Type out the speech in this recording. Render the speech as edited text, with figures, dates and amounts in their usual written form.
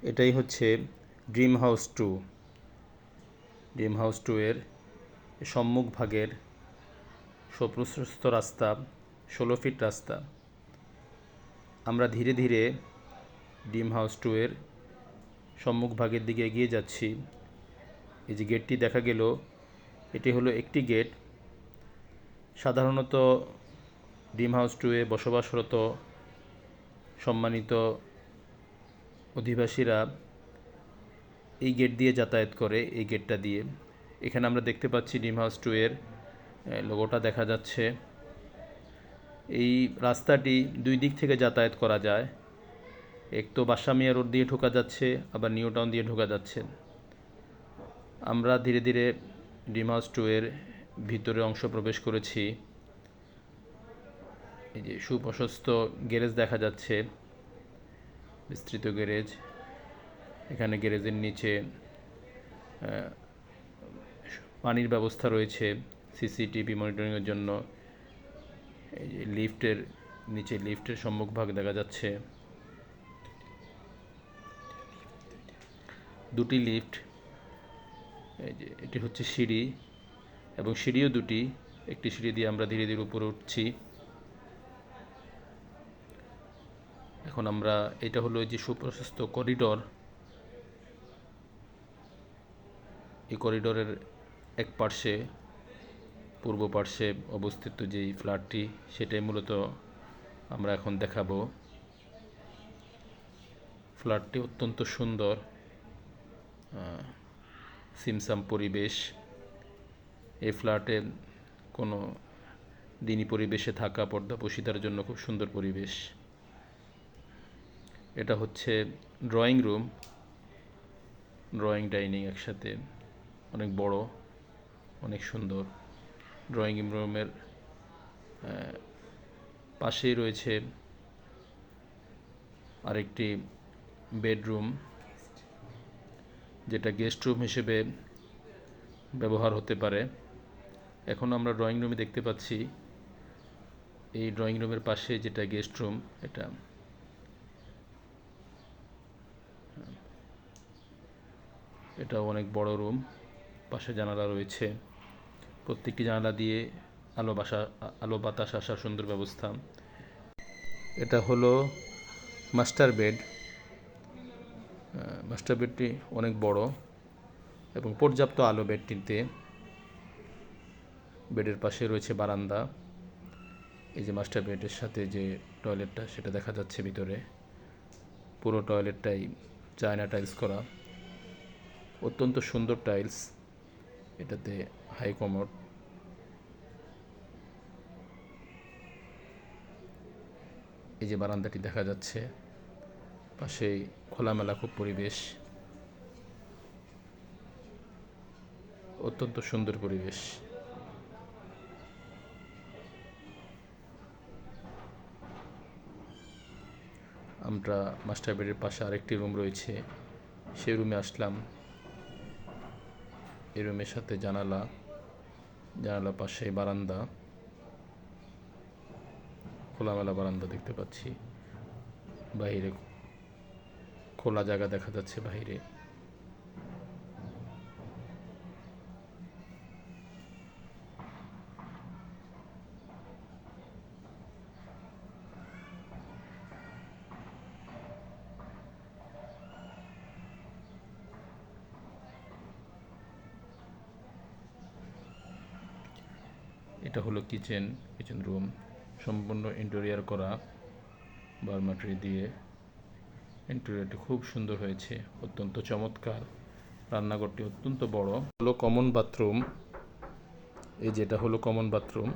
এটাই হচ্ছে dream house 2। Dream house 2 এর সম্মুখ ভাগের সুপ্রশস্ত রাস্তা, 16 ফিট রাস্তা। আমরা ধীরে ধীরে ড্রিম হাউস 2 এর সম্মুখ ভাগের দিকে এগিয়ে যাচ্ছি। এই যে গেটটি দেখা গেল, এটি হলো একটি গেট। সাধারণত ড্রিম হাউস 2 এ বসবাসরত সম্মানিত অধিবাসীরা এই গেট দিয়ে যাতায়াত করে, এই গেটটা দিয়ে। এখানে আমরা দেখতে পাচ্ছি ড্রিম হাউস 2 এর লোগোটা দেখা যাচ্ছে। এই রাস্তাটি দুই দিক থেকে যাতায়াত করা যায়। এক তো বাসামিয়া রোড দিয়ে ঢোকা যাচ্ছে, আবার নিউ টাউন দিয়ে ঢোকা যাচ্ছে। আমরা ধীরে ধীরে ড্রিম হাউস 2 এর ভিতরে অংশ প্রবেশ করেছি। এই যে সুপ্রশস্ত গ্যারেজ দেখা যাচ্ছে, বিস্তৃত গ্যারেজ। এখানে গ্যারেজের নিচে পানির ব্যবস্থা রয়েছে সিসিটিভি মনিটরিংয়ের জন্য। এই যে লিফটের নিচে, লিফটের সম্মুখভাগ দেখা যাচ্ছে, দুটি লিফট। এই যে এটি হচ্ছে সিঁড়ি, এবং সিঁড়িও দুটি। একটি সিঁড়ি দিয়ে আমরা ধীরে ধীরে উপরে উঠছি। এখন আমরা, এটা হলো যে সুপ্রশস্ত করিডর। এই করিডরের এক পার্শ্বে, পূর্ব পার্শ্বে অবস্থিত যেই ফ্ল্যাটটি, সেটাই মূলত আমরা এখন দেখাবো। ফ্ল্যাটটি অত্যন্ত সুন্দর, সিমসাম পরিবেশ। এই ফ্ল্যাটে কোনো দিনী পরিবেশে থাকা পর্দাপোশিতার জন্য খুব সুন্দর পরিবেশ। এটা হচ্ছে ড্রয়িং রুম, ড্রয়িং ডাইনিং একসাথে, অনেক বড়, অনেক সুন্দর। ড্রয়িং রুমের পাশেই রয়েছে আরেকটি বেডরুম, যেটা গেস্ট রুম হিসেবে ব্যবহার হতে পারে। এখন আমরা ড্রয়িং রুমে দেখতে পাচ্ছি, এই ড্রয়িং রুমের পাশে যেটা গেস্ট রুম, এটা অনেক বড় রুম। পাশে জানালা রয়েছে, প্রত্যেকটি জানালা দিয়ে আলো বাতাস আসার সুন্দর ব্যবস্থা। এটা হলো মাস্টার বেড। মাস্টার বেডটি অনেক বড় এবং পর্যাপ্ত আলো বেডটিতে। বেডের পাশে রয়েছে বারান্দা। এই যে মাস্টার বেডের সাথে যে টয়লেটটা, সেটা দেখা যাচ্ছে ভিতরে। পুরো টয়লেটটাই চায়না টাইলস করা, অত্যন্ত সুন্দর টাইলস। এটাতে হাই কমোড। এই যে বারান্দাটি দেখা যাচ্ছে, পাশেই খোলামেলা খুব পরিবেশ, অত্যন্ত সুন্দর পরিবেশ। আমরা মাস্টার বেডের পাশে আরেকটি রুম রয়েছে, সেই রুমে আসলাম। এই রুমের সাথে জানালা, জানালা পাশে বারান্দা, খোলামেলা বারান্দা দেখতে পাচ্ছি। বাইরে খোলা জায়গা দেখা যাচ্ছে বাইরে। এটা হলো কিচেন রুম, সম্পূর্ণ ইন্টেরিয়র করা বার্মাট্রি দিয়ে। ইন্টেরিয়রটি খুব সুন্দর হয়েছে, অত্যন্ত চমৎকার। রান্নাঘরটি অত্যন্ত বড়। হলো কমন বাথরুম। এই যেটা হলো কমন বাথরুম।